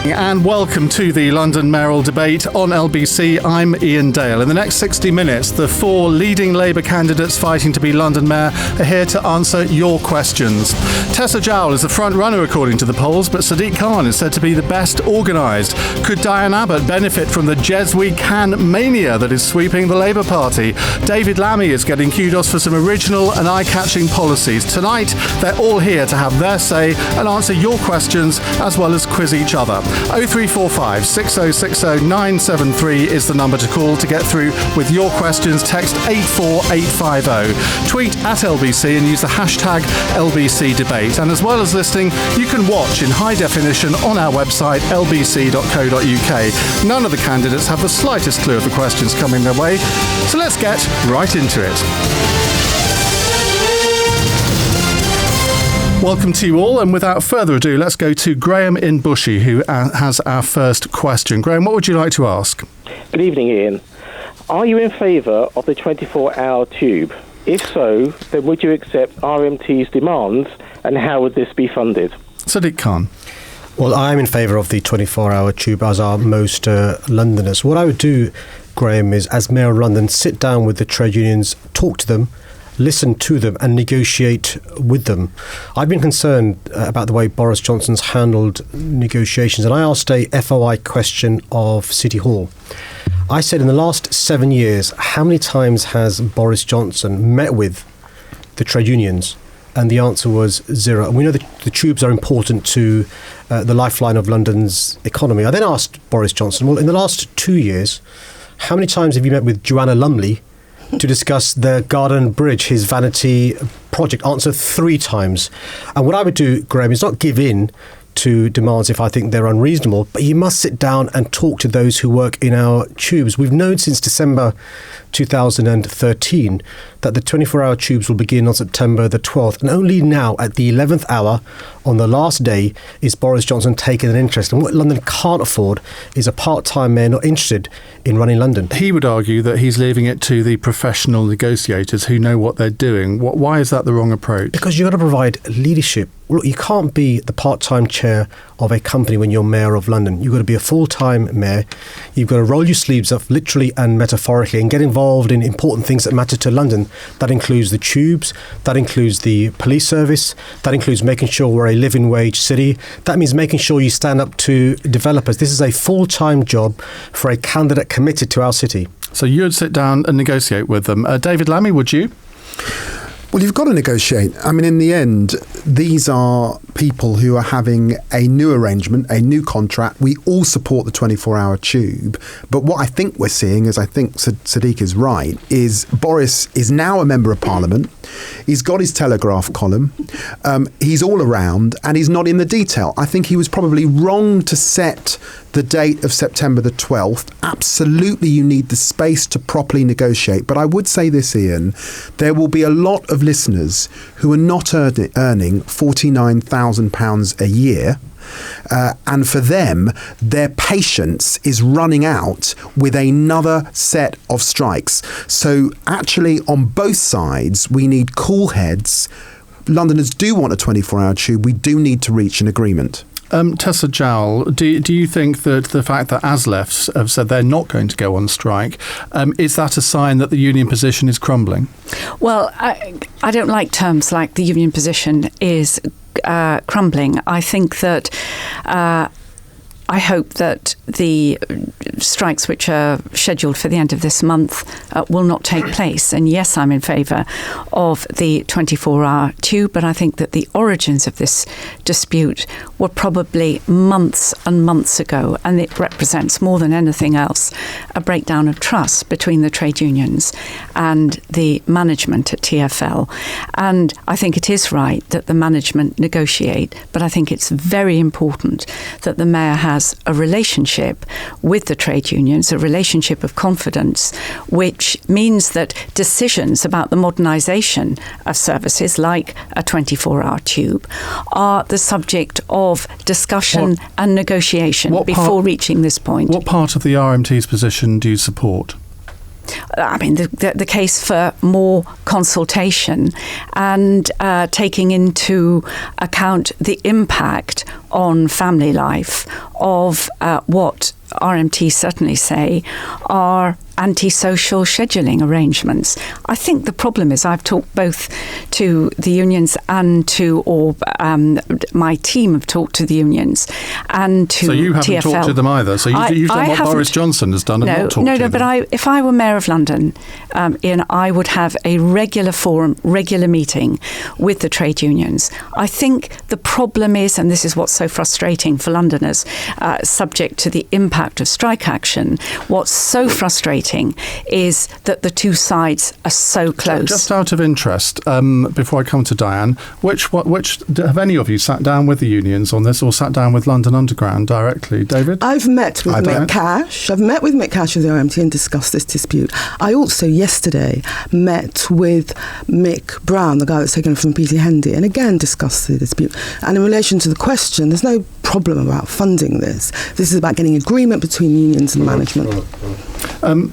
And welcome to the London Mayoral debate on LBC. I'm Iain Dale. In the next 60 minutes, the four leading Labour candidates fighting to be London Mayor are here to answer your questions. Tessa Jowell is the front runner according to the polls, but Sadiq Khan is said to be the best organised. Could Diane Abbott benefit from the Jez We Can mania that is sweeping the Labour Party? David Lammy is getting kudos for some original and eye-catching policies. Tonight, they're all here to have their say and answer your questions as well as quiz each other. 0345 6060 973 is the number to call to get through with your questions. Text 84850. Tweet at LBC and use the hashtag LBC debate. And as well as listening, you can watch in high definition on our website lbc.co.uk. None of the candidates have the slightest clue of the questions coming their way, so let's get right into it. Welcome to you all, and without further ado, let's go to Graham in Bushy, who has our first question. Graham, what would you like to ask? Good evening, Iain. Are you in favour of the 24-hour tube? If so, then would you accept RMT's demands, and how would this be funded? Sadiq Khan. Well, I'm in favour of the 24-hour tube, as are most Londoners. What I would do, Graham, is, as Mayor of London, sit down with the trade unions, talk to them, listen to them and negotiate with them. I've been concerned about the way Boris Johnson's handled negotiations, and I asked a FOI question of City Hall. I said, in the last 7 years, how many times has Boris Johnson met with the trade unions? And the answer was 0. And we know that the tubes are important to the lifeline of London's economy. I then asked Boris Johnson, well, in the last 2 years, how many times have you met with Joanna Lumley to discuss the Garden Bridge, his vanity project? Answer 3 times. And what I would do, Graham, is not give in to demands if I think they're unreasonable, but you must sit down and talk to those who work in our tubes. We've known since December 2013 that the 24-hour tubes will begin on September the 12th, and only now at the 11th hour on the last day is Boris Johnson taking an interest. And what London can't afford is a part-time mayor not interested in running London. He would argue that he's leaving it to the professional negotiators who know what they're doing. Why is that the wrong approach? Because you've got to provide leadership. Look, you can't be the part-time chair of a company when you're Mayor of London. You've got to be a full-time mayor. You've got to roll your sleeves up, literally and metaphorically, and get involved in important things that matter to London. That includes the tubes, that includes the police service, that includes making sure we're a living wage city. That means making sure you stand up to developers. This is a full-time job for a candidate committed to our city. So you'd sit down and negotiate with them. David Lammy, would you? Well, you've got to negotiate. I mean, in the end, these are people who are having a new arrangement, a new contract. We all support the 24-hour tube. But what I think we're seeing, as I think Sadiq is right, is Boris is now a member of Parliament. He's got his Telegraph column. He's all around and he's not in the detail. I think he was probably wrong to set the date of September the 12th. Absolutely, you need the space to properly negotiate. But I would say this, Iain, there will be a lot of listeners who are not earning £49,000 a year. And for them, their patience is running out with another set of strikes. So actually, on both sides, we need cool heads. Londoners do want a 24-hour tube. We do need to reach an agreement. Tessa Jowell, do you think that the fact that ASLEF have said they're not going to go on strike, is that a sign that the union position is crumbling? Well, I don't like terms like the union position is crumbling. I think that I hope that the strikes which are scheduled for the end of this month will not take place. And yes, I'm in favour of the 24-hour tube, but I think that the origins of this dispute were probably months and months ago, and it represents more than anything else a breakdown of trust between the trade unions and the management at TfL. And I think it is right that the management negotiate, but I think it's very important that the mayor has a relationship with the trade unions, a relationship of confidence, which means that decisions about the modernisation of services like a 24-hour tube are the subject of discussion and negotiation before reaching this point. What part of the RMT's position do you support? I mean, the case for more consultation and taking into account the impact on family life of what RMT certainly say are antisocial scheduling arrangements. I think the problem is I've talked both to the unions and my team have talked to the unions and to TfL. So you haven't talked to them either. So you've done what Boris Johnson has done and not talked to them. But if I were Mayor of London, Iain, I would have a regular forum, regular meeting with the trade unions. I think the problem is, and this is what's so frustrating for Londoners, subject to the impact of strike action, what's so frustrating is that the two sides are so close. Just out of interest, before I come to Diane, which have any of you sat down with the unions on this, or sat down with London Underground directly? David? I've met with Mick Cash. I've met with Mick Cash of the RMT and discussed this dispute. I also yesterday met with Mick Brown, the guy that's taken from Peter Hendy, and again discussed the dispute. And in relation to the question, there's no problem about funding this. This is about getting agreement between unions and management.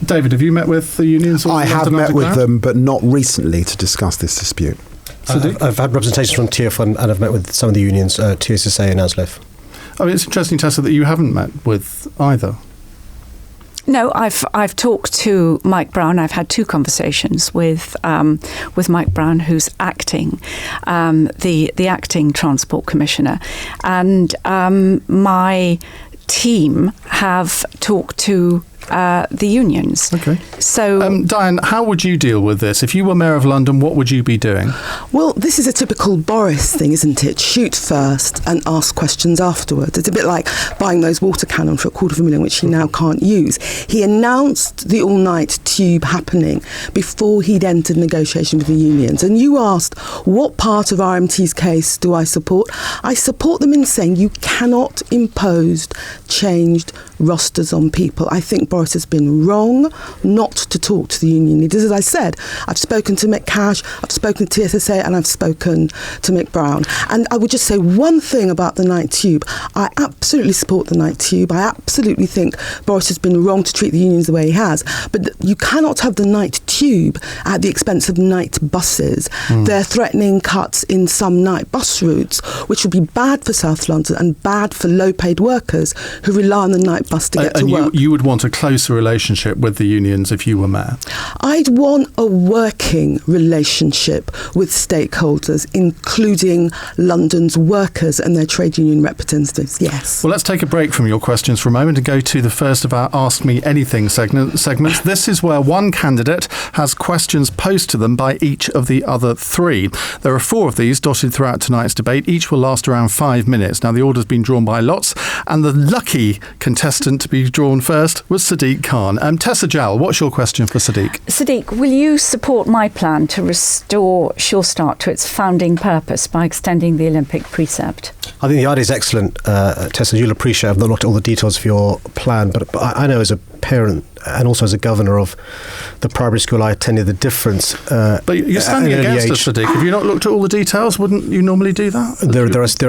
David, have you met with the unions? I have met with them, but not recently to discuss this dispute. I've had representations from TfL and I've met with some of the unions, TSSA and ASLEF. I mean, it's interesting, Tessa, that you haven't met with either. No, I've talked to Mike Brown. I've had two conversations with Mike Brown, who's acting, the acting Transport Commissioner, and my team have talked to the unions. Okay. So, Diane, how would you deal with this? If you were Mayor of London, what would you be doing? Well, this is a typical Boris thing, isn't it? Shoot first and ask questions afterwards. It's a bit like buying those water cannon for $250,000, which he now can't use. He announced the all-night tube happening before he'd entered negotiation with the unions. And you asked, what part of RMT's case do I support? I support them in saying you cannot impose changed rosters on people. I think Boris has been wrong not to talk to the union leaders. As I said, I've spoken to Mick Cash, I've spoken to TSSA, and I've spoken to Mick Brown. And I would just say one thing about the night tube. I absolutely support the night tube. I absolutely think Boris has been wrong to treat the unions the way he has. But you cannot have the night tube at the expense of night buses. They're threatening cuts in some night bus routes, which would be bad for South London and bad for low-paid workers who rely on the night bus to get to work. You would want a closer relationship with the unions if you were mayor? I'd want a working relationship with stakeholders, including London's workers and their trade union representatives, yes. Well, let's take a break from your questions for a moment and go to the first of our Ask Me Anything segments. This is where one candidate has questions posed to them by each of the other three. There are 4 of these dotted throughout tonight's debate. Each will last around 5 minutes. Now, the order's been drawn by lots, and the lucky contestant to be drawn first was Sadiq Khan. Tessa Jowell, what's your question for Sadiq? Sadiq, will you support my plan to restore Sure Start to its founding purpose by extending the Olympic precept? I think the idea is excellent, Tessa. You'll appreciate I've not looked at all the details of your plan, but I know as a parent and also as a governor of the primary school I attended, the difference. But you're standing against us, Sadiq. Have you not looked at all the details? Wouldn't you normally do that?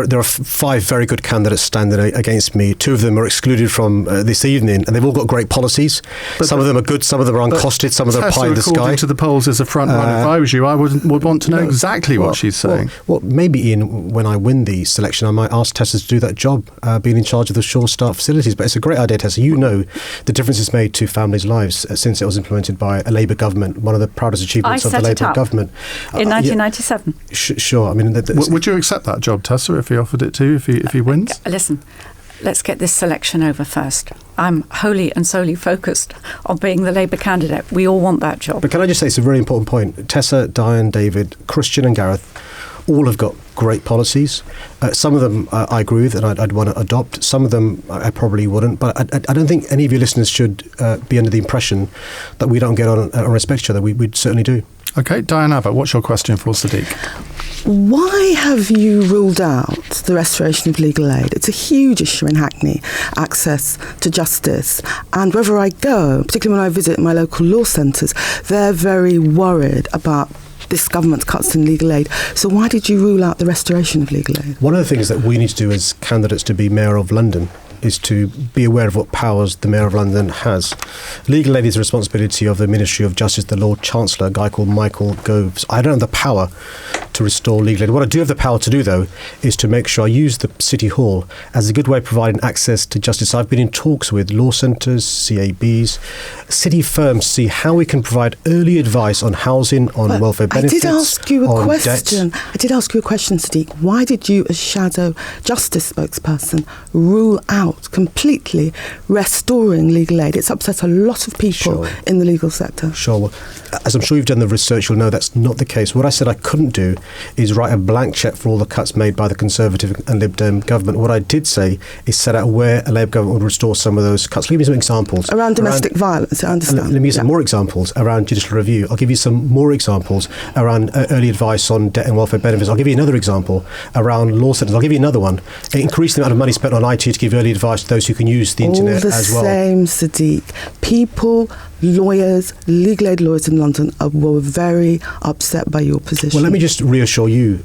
There are 5 very good candidates standing against me. 2 of them are excluded from this evening, and they've all got great policies. Some of them are good, some of them are uncosted, some of them are pie in the sky. According to the polls, is a front runner. If I was you, I would want to know exactly what she's saying. Well, maybe, Iain, when I win the selection, I might ask Tessa to do that job, being in charge of the Sure Start facilities. But it's a great idea, Tessa. You know the difference it's made to families' lives since it was implemented by a Labour government, one of the proudest achievements of the Labour government. In 1997. Sure. I mean, would you accept that job, Tessa, if he offered it to you, if he wins? Listen, let's get this selection over first. I'm wholly and solely focused on being the Labour candidate. We all want that job. But can I just say, it's a very important point. Tessa, Diane, David, Christian and Gareth all have got great policies. Some of them I agree with and I'd want to adopt. Some of them I probably wouldn't. But I don't think any of your listeners should be under the impression that we don't get on and respect each other. We certainly do. OK, Diane Abbott, what's your question for Sadiq? Why have you ruled out the restoration of legal aid? It's a huge issue in Hackney, access to justice. And wherever I go, particularly when I visit my local law centres, they're very worried about this government's cuts in legal aid. So why did you rule out the restoration of legal aid? One of the things that we need to do as candidates to be Mayor of London is to be aware of what powers the Mayor of London has. Legal aid is the responsibility of the Ministry of Justice, the Lord Chancellor, a guy called Michael Goves. I don't have the power to restore legal aid. What I do have the power to do, though, is to make sure I use the City Hall as a good way of providing access to justice. I've been in talks with law centres, CABs, city firms to see how we can provide early advice on housing, on welfare benefits. I did ask you a question. Debt. I did ask you a question, Sadiq. Why did you, as shadow justice spokesperson, rule out completely restoring legal aid? It's upset a lot of people in the legal sector. Sure. Well, as I'm sure you've done the research, you'll know that's not the case. What I said I couldn't do is write a blank cheque for all the cuts made by the Conservative and Lib Dem government. What I did say is set out where a Labour government would restore some of those cuts. Let me give you some examples. Around domestic violence, I understand. Let me give you some more examples around judicial review. I'll give you some more examples around early advice on debt and welfare benefits. I'll give you another example around law centres. I'll give you another one. Increase the amount of money spent on IT to give early advice to those who can use the internet as well. All the same, Sadiq. People, lawyers, legal aid lawyers in London were very upset by your position. Well, let me just reassure you,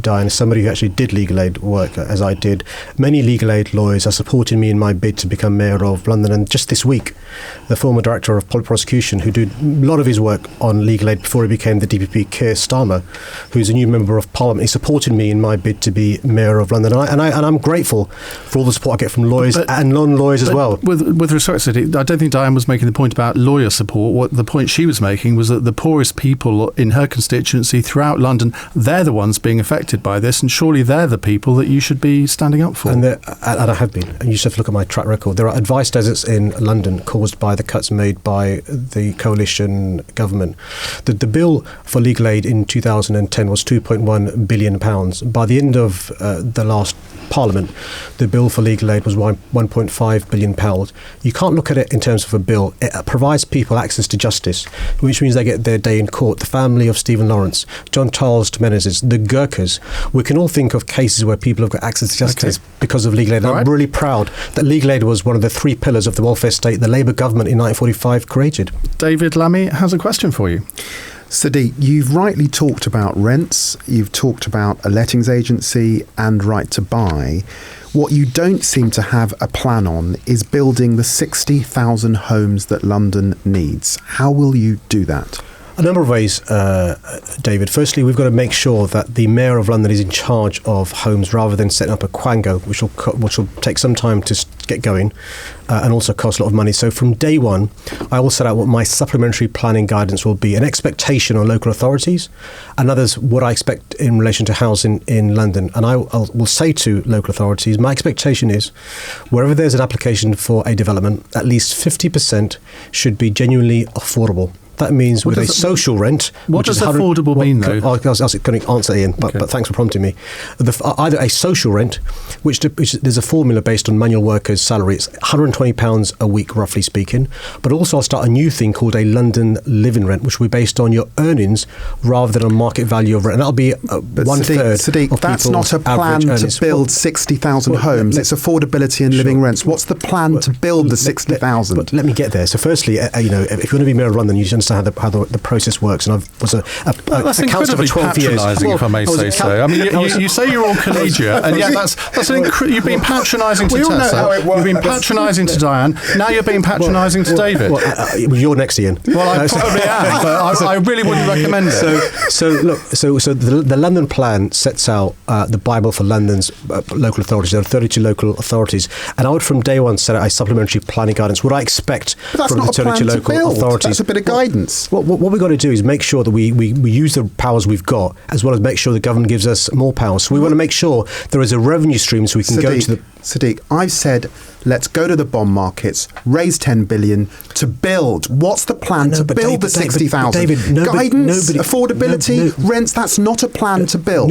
Diane, as somebody who actually did legal aid work, as I did, many legal aid lawyers are supporting me in my bid to become Mayor of London. And just this week, the former Director of Public Prosecution, who did a lot of his work on legal aid before he became the DPP, Keir Starmer, who's a new Member of Parliament, he supported me in my bid to be Mayor of London. And I'm grateful for all the support I get from lawyers and non-lawyers as well. With respect to it, I don't think Diane was making the point about lawyer support. What the point she was making was that the poorest people in her constituency throughout London, they're the ones being affected by this, and surely they're the people that you should be standing up for. And I have been. And you just have to look at my track record. There are advice deserts in London caused by the cuts made by the coalition government. The bill for legal aid in 2010 was £2.1 billion. By the end of the last Parliament, the bill for legal aid was £1.5 billion. You can't look at it in terms of a bill. It provides people access to justice, which means they get their day in court. The family of Stephen Lawrence, John Charles Jimenez, the Gurkhas. We can all think of cases where people have got access to justice because of legal aid. I'm really proud that legal aid was one of the three pillars of the welfare state the Labour government in 1945 created. David Lammy has a question for you. Sadiq, you've rightly talked about rents, you've talked about a lettings agency and right to buy. What you don't seem to have a plan on is building the 60,000 homes that London needs. How will you do that? A number of ways, David. Firstly, we've got to make sure that the Mayor of London is in charge of homes rather than setting up a quango, which will take some time to get going and also cost a lot of money. So from day one, I will set out what my supplementary planning guidance will be, an expectation on local authorities, and others what I expect in relation to housing in London. And I will say to local authorities, my expectation is wherever there's an application for a development, at least 50% should be genuinely affordable. That means with a social rent. What does affordable mean, though? I was going to answer, Iain, but thanks for prompting me. Either a social rent, which there's a formula based on manual workers' salary. It's £120 a week, roughly speaking. But also I'll start a new thing called a London living rent, which will be based on your earnings rather than on market value of rent. And that'll be one-third Sadiq, of that's people's not a plan earnings. to build 60,000 homes. It's affordability and living rents. What's the plan to build the 60,000? But let me get there. So firstly, if you want to be Mayor of London, you understand how the process works. And I was a councillor for 12 years. Patronising, if I may say so. I mean, you say you're all collegiate, and yet you've been patronising to Tessa. You've been patronising to Diane. Now you're being patronising to David. Well, you're next, Iain. Well, I probably am, but I really wouldn't recommend it. So the London plan sets out the Bible for London's local authorities. There are 32 local authorities, and I would from day one set out a supplementary planning guidance. What I expect from the 32 local authorities. That's a bit of guidance. What we've got to do is make sure that we use the powers we've got, as well as make sure the government gives us more powers. So we want to make sure there is a revenue stream so we can go to the... Sadiq, I've said, let's go to the bond markets, raise 10 billion to build. What's the plan to build the 60,000? Guidance, affordability, rents, that's not a plan to build.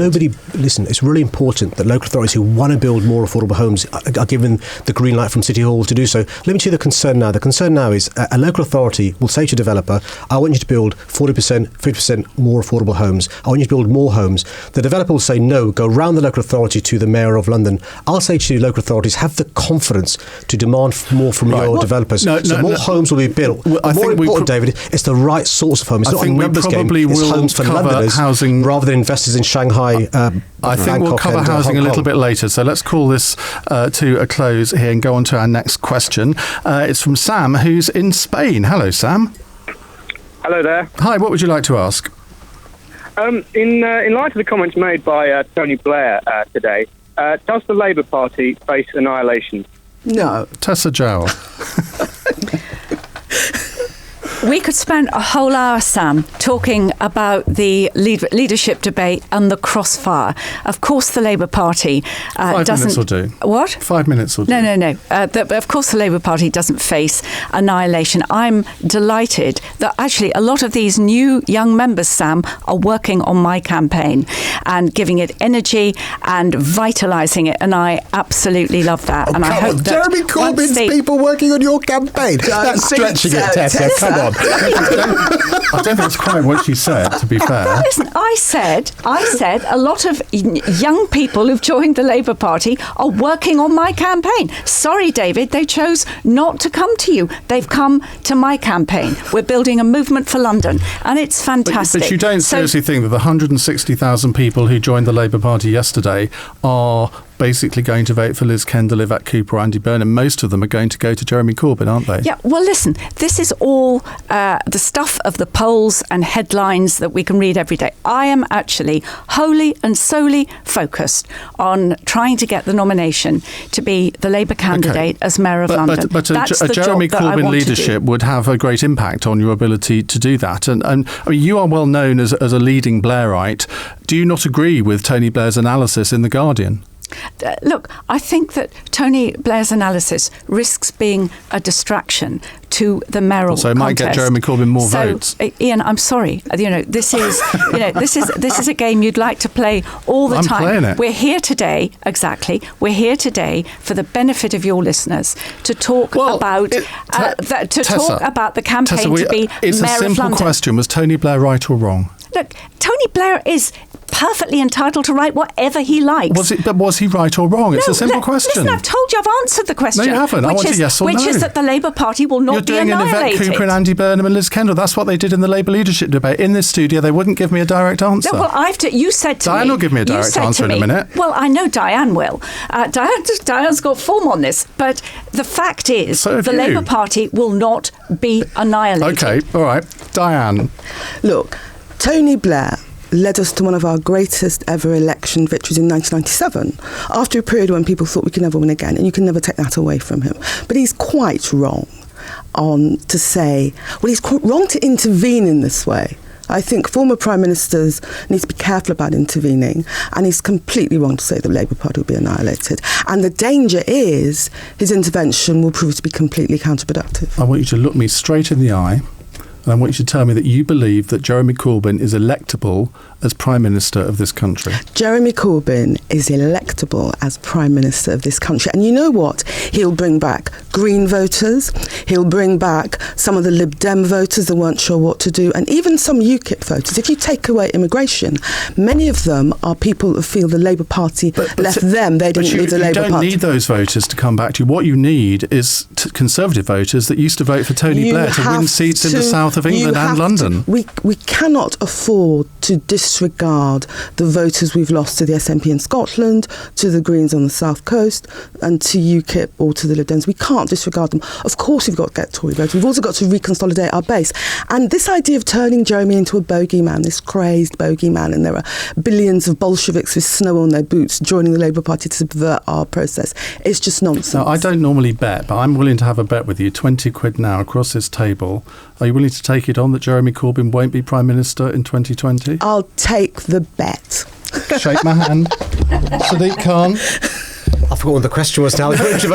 Listen, it's really important that local authorities who want to build more affordable homes are given the green light from City Hall to do so. Let me tell you the concern now. The concern now is a local authority will say to a developer, I want you to build 40%, 50% more affordable homes. I want you to build more homes. The developer will say, no, go round the local authority to the Mayor of London. I'll say to local authorities, have the confidence to demand more from your developers. More homes will be built. More important, David, it's the right sorts of homes. It's not a numbers game. It's homes for Londoners housing rather than investors in Shanghai. I think we'll cover housing a little bit later. So let's call this to a close here and go on to our next question. It's from Sam, who's in Spain. Hello, Sam. Hello there. Hi, what would you like to ask? In light of the comments made by Tony Blair today, does the Labour Party face annihilation? No. Tessa Jowell. We could spend a whole hour, Sam, talking about the leadership debate and the crossfire. Of course, the Labour Party 5 minutes will do. What? 5 minutes will do. No. Of course, the Labour Party doesn't face annihilation. I'm delighted that actually a lot of these new young members, Sam, are working on my campaign and giving it energy and vitalising it, and I absolutely love that. And I hope that Jeremy Corbyn's people working on your campaign. That's stretching it, Tessa. Come on. I don't think that's quite what she said, to be fair. But listen, I said a lot of young people who've joined the Labour Party are working on my campaign. Sorry, David, they chose not to come to you. They've come to my campaign. We're building a movement for London, and it's fantastic. But you don't seriously think that the 160,000 people who joined the Labour Party yesterday are basically going to vote for Liz Kendall, Yvette Cooper, or Andy Burnham? Most of them are going to go to Jeremy Corbyn, aren't they? Yeah, well, listen, this is all the stuff of the polls and headlines that we can read every day. I am actually wholly and solely focused on trying to get the nomination to be the Labour candidate as Mayor of London. But a Jeremy Corbyn leadership would have a great impact on your ability to do that. And I mean, you are well known as a leading Blairite. Do you not agree with Tony Blair's analysis in The Guardian? Look, I think that Tony Blair's analysis risks being a distraction to the mayoral so it might contest. get Jeremy Corbyn more votes. Iain, I'm sorry. This is this is a game you'd like to play all the time. I'm playing it. We're here today, exactly. We're here today for the benefit of your listeners to talk about talk about the campaign Tessa, to be it's Mayor a of simple London. question. Was Tony Blair right or wrong? Look, Tony Blair is perfectly entitled to write whatever he likes. Was he right or wrong? It's a simple question. Listen, I've told you, I've answered the question. No, you haven't. I want a yes or no. Which is that the Labour Party will not be annihilated. You're doing Yvette Cooper and Andy Burnham and Liz Kendall. That's what they did in the Labour leadership debate. In this studio, they wouldn't give me a direct answer. No, well, you said to me... Diane will give me a direct answer in a minute. Well, I know Diane will. Diane's got form on this. But the fact is, the Labour Party will not be annihilated. OK, all right. Diane. Look, Tony Blair led us to one of our greatest ever election victories in 1997, after a period when people thought we could never win again, and you can never take that away from him. But he's quite wrong wrong to intervene in this way. I think former Prime Ministers need to be careful about intervening, and he's completely wrong to say the Labour Party will be annihilated. And the danger is his intervention will prove to be completely counterproductive. I want you to look me straight in the eye, and I want you to tell me that you believe that Jeremy Corbyn is electable as Prime Minister of this country. Jeremy Corbyn is electable as Prime Minister of this country. And you know what? He'll bring back Green voters. He'll bring back some of the Lib Dem voters that weren't sure what to do, and even some UKIP voters. If you take away immigration, many of them are people who feel the Labour Party left them. They didn't leave the Labour Party. You don't need those voters to come back to you. What you need is Conservative voters that used to vote for Tony Blair to win seats in the south of England and London. We cannot afford to disregard the voters we've lost to the SNP in Scotland, to the Greens on the south coast, and to UKIP or to the Lib Dems. We can't disregard them. Of course we've got to get Tory votes. We've also got to reconsolidate our base. And this idea of turning Jeremy into a bogeyman, this crazed bogeyman, and there are billions of Bolsheviks with snow on their boots joining the Labour Party to subvert our process, it's just nonsense. Now, I don't normally bet, but I'm willing to have a bet with you. 20 quid now across this table. Are you willing to take it on that Jeremy Corbyn won't be Prime Minister in 2020? I'll take the bet. Shake my hand. Sadiq Khan. I forgot what the question was now. Does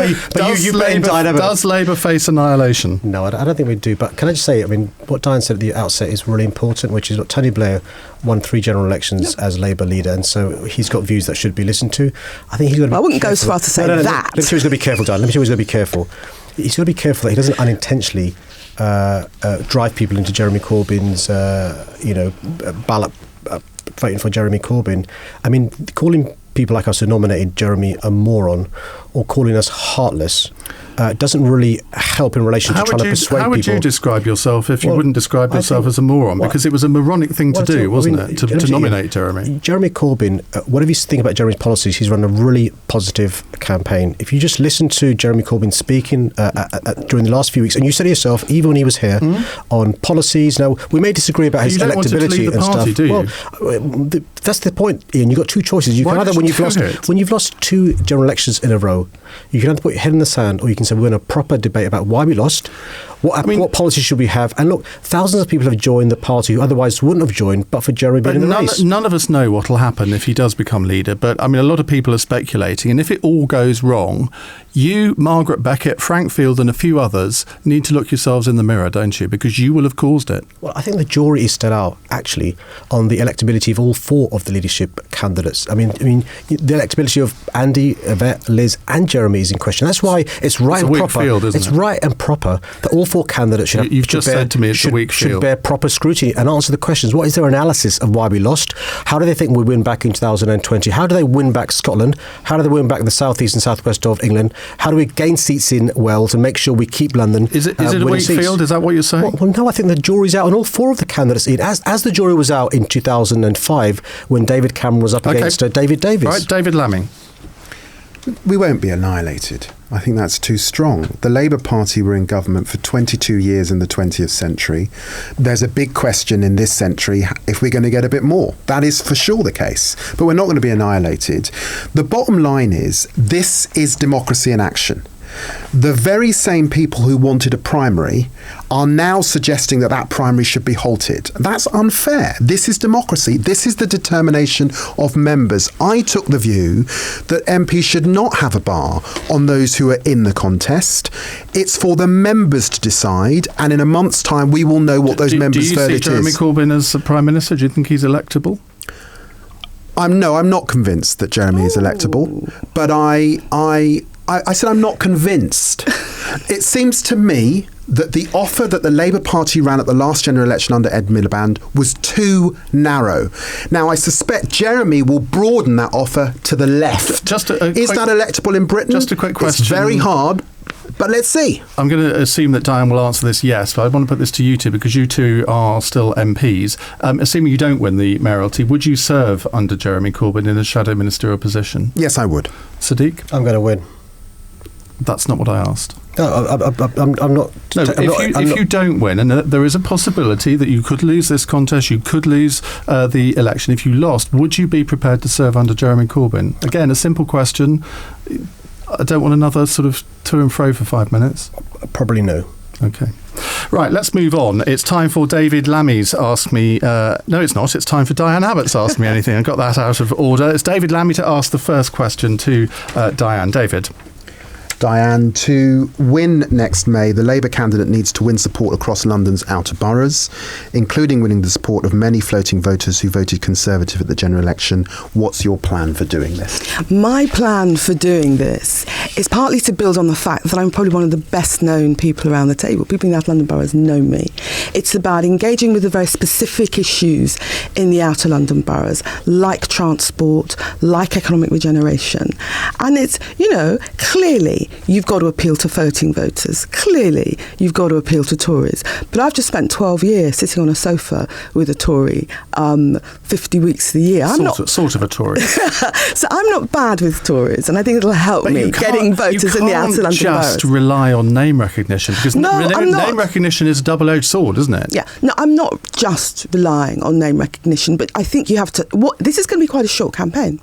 Labour face annihilation? No, I don't think we do. But can I just say, I mean, what Diane said at the outset is really important, which is what Tony Blair won 3 general elections as Labour leader, and so he's got views that should be listened to. I think he's got to be I wouldn't careful. go so far to say that. that. Let me tell you he's going to be careful, Diane. Let me tell you he's going to be careful. He's going to be careful that he doesn't unintentionally drive people into Jeremy Corbyn's, ballot voting for Jeremy Corbyn. I mean, calling people like us who nominated Jeremy a moron or calling us heartless doesn't really help in relation to trying to persuade people. How would you describe yourself if you wouldn't describe yourself as a moron? Because it was a moronic thing to do, wasn't it, to nominate Jeremy? Jeremy Corbyn, whatever you think about Jeremy's policies, he's run a really positive campaign. If you just listen to Jeremy Corbyn speaking during the last few weeks, and you said to yourself, even when he was here, on policies, now, we may disagree about his electability and stuff. Do you? Well, that's the point, Iain. You've got two choices. You can either, when you've lost two general elections in a row, you can either put your head in the sand, or you can say we're in a proper debate about why we lost. What policy should we have? And look, thousands of people have joined the party who otherwise wouldn't have joined, but for Jeremy being in the race. None of us know what will happen if he does become leader. But I mean, a lot of people are speculating, and if it all goes wrong, you, Margaret Beckett, Frank Field, and a few others need to look yourselves in the mirror, don't you? Because you will have caused it. Well, I think the jury is still out, actually, on the electability of all four of the leadership candidates. I mean, the electability of Andy, Yvette, Liz, and Jeremy is in question. That's why it's right and proper. Field, isn't it? It's right and proper that all four candidates should bear proper scrutiny and answer the questions. What is their analysis of why we lost? How do they think we'll win back in 2020? How do they win back Scotland? How do they win back the southeast and southwest of England? How do we gain seats in Wales and make sure we keep London? Is it a weak field? Is that what you're saying? Well, no, I think the jury's out on all four of the candidates. As the jury was out in 2005 when David Cameron was up against David Davis. Right, David Lammy. We won't be annihilated. I think that's too strong. The Labour Party were in government for 22 years in the 20th century. There's a big question in this century if we're going to get a bit more. That is for sure the case. But we're not going to be annihilated. The bottom line is, this is democracy in action. The very same people who wanted a primary are now suggesting that primary should be halted. That's unfair. This is democracy. This is the determination of members. I took the view that MPs should not have a bar on those who are in the contest. It's for the members to decide, and in a month's time we will know what those members' verdict is. Do you see Jeremy Corbyn as the Prime Minister? Do you think he's electable? I'm not convinced that Jeremy is electable, but I said I'm not convinced. It seems to me that the offer that the Labour Party ran at the last general election under Ed Miliband was too narrow. Now, I suspect Jeremy will broaden that offer to the left. Is that electable in Britain? Just a quick question. It's very hard, but let's see. I'm going to assume that Diane will answer this yes, but I want to put this to you two because you two are still MPs. Assuming you don't win the mayoralty, would you serve under Jeremy Corbyn in a shadow ministerial position? Yes, I would. Sadiq? I'm going to win. That's not what I asked. No, I'm not. If you don't win, and there is a possibility that you could lose this contest, you could lose the election. If you lost, would you be prepared to serve under Jeremy Corbyn? Again, a simple question. I don't want another sort of to and fro for 5 minutes. Probably no. Okay. Right, let's move on. It's time for David Lammy's Ask Me... no, it's not. It's time for Diane Abbott's Ask Me Anything. I got that out of order. It's David Lammy to ask the first question to Diane. David. Diane, to win next May, the Labour candidate needs to win support across London's outer boroughs, including winning the support of many floating voters who voted Conservative at the general election. What's your plan for doing this? My plan for doing this is partly to build on the fact that I'm probably one of the best known people around the table. People in the outer London boroughs know me. It's about engaging with the very specific issues in the outer London boroughs, like transport, like economic regeneration. And it's, clearly you've got to appeal to voting voters. Clearly, you've got to appeal to Tories. But I've just spent 12 years sitting on a sofa with a Tory, 50 weeks of the year. Sort of a Tory. So I'm not bad with Tories, and I think it'll help me getting voters in the outer London boroughs. You can't just rely on name recognition, because name recognition is a double-edged sword, isn't it? Yeah. No, I'm not just relying on name recognition, but I think you have to... This is going to be quite a short campaign.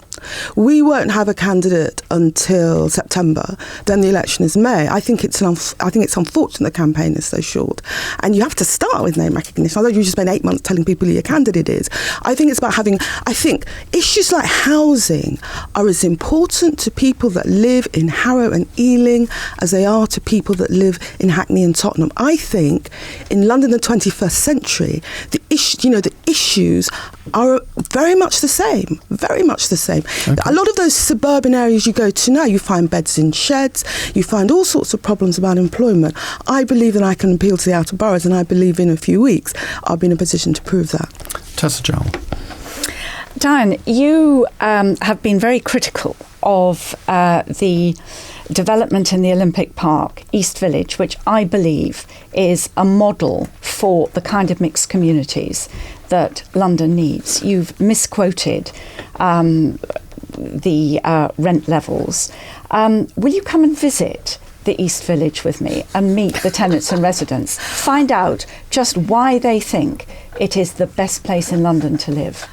We won't have a candidate until September. Then the election is May. I think it's unfortunate the campaign is so short. And you have to start with name recognition. Although you just spend 8 months telling people who your candidate is. I think it's about I think issues like housing are as important to people that live in Harrow and Ealing as they are to people that live in Hackney and Tottenham. I think in London in the 21st century, the issues are very much the same. Very much the same. Okay. A lot of those suburban areas you go to now, you find beds in sheds, you find all sorts of problems about employment. I believe that I can appeal to the outer boroughs, and I believe in a few weeks I'll be in a position to prove that. Tessa Jowell. Diane, you have been very critical of the development in the Olympic Park, East Village, which I believe is a model for the kind of mixed communities that London needs. You've misquoted the rent levels. Will you come and visit the East Village with me and meet the tenants and residents, find out just why they think it is the best place in London to live?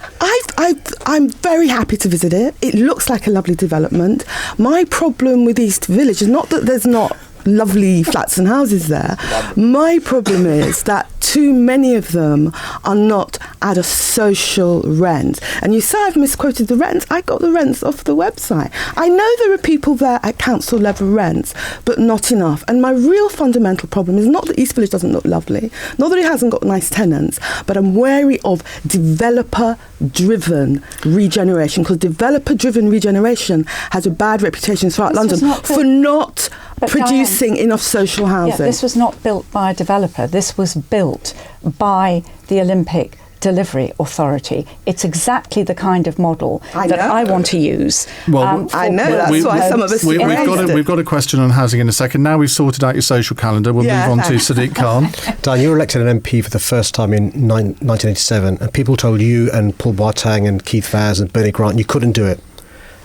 I'm very happy to visit it. It looks like a lovely development. My problem with East Village is not that there's not lovely flats and houses there. My problem is that too many of them are not at a social rent. And you say I've misquoted the rents. I got the rents off the website. I know there are people there at council level rents, but not enough. And my real fundamental problem is not that East Village doesn't look lovely, not that it hasn't got nice tenants, but I'm wary of developer-driven regeneration, because developer-driven regeneration has a bad reputation throughout London for not producing enough social housing. Yeah, this was not built by a developer. This was built by the Olympic Delivery Authority. It's exactly the kind of model that I want to use. Well, I know, that's why some of us we've got a question on housing in a second. Now we've sorted out your social calendar, we'll move on to Sadiq Khan. Diane, you were elected an MP for the first time in 1987, and people told you and Paul Boateng and Keith Vaz and Bernie Grant you couldn't do it.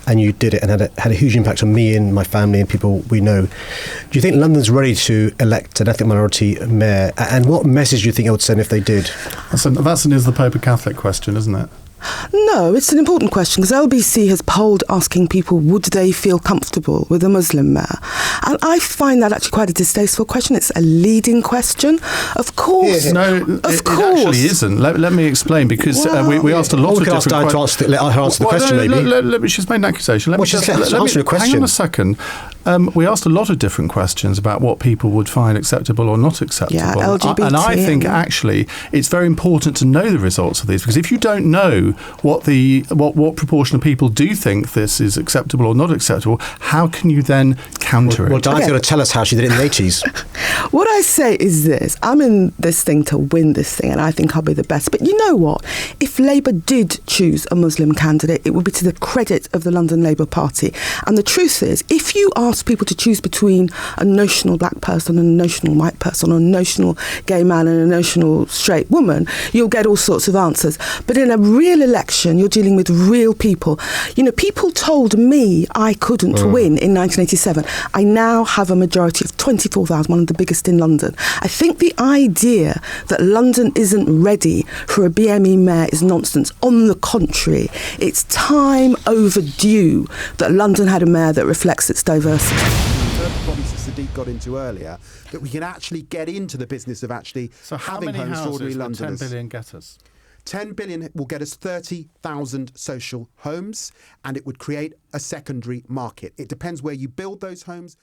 And you did it, and had a huge impact on me and my family and people we know. Do you think London's ready to elect an ethnic minority mayor? And what message do you think it would send if they did? That's an is the Pope a Catholic question, isn't it? No, it's an important question, because LBC has polled asking people would they feel comfortable with a Muslim mayor. And I find that actually quite a distasteful question. It's a leading question. Of course. No, it actually isn't. Let me explain, because we asked a lot of different questions. Let her answer the question, maybe. She's made an accusation. Let me answer the question. Hang on a second. We asked a lot of different questions about what people would find acceptable or not acceptable. Yeah, LGBT, and I think actually it's very important to know the results of these, because if you don't know what proportion of people do think this is acceptable or not acceptable, how can you then counter it? Well, Diane's going to tell us how she did it in the 80s. What I say is this: I'm in this thing to win this thing, and I think I'll be the best. But you know what? If Labour did choose a Muslim candidate, it would be to the credit of the London Labour Party. And the truth is, if you ask people to choose between a notional black person and a notional white person, or a notional gay man and a notional straight woman, you'll get all sorts of answers. But in a real election, you're dealing with real people. You know, people told me I couldn't win in 1987. I now have a majority of 24,000, one of the biggest in London. I think the idea that London isn't ready for a BME mayor is nonsense. On the contrary, it's time overdue that London had a mayor that reflects its diversity. Bodies that Sadiq got into earlier, that we can actually get into the business of actually having homes for ordinary Londoners. 10 billion get us? 10 billion will get us 30,000 social homes, and it would create a secondary market. It depends where you build those homes.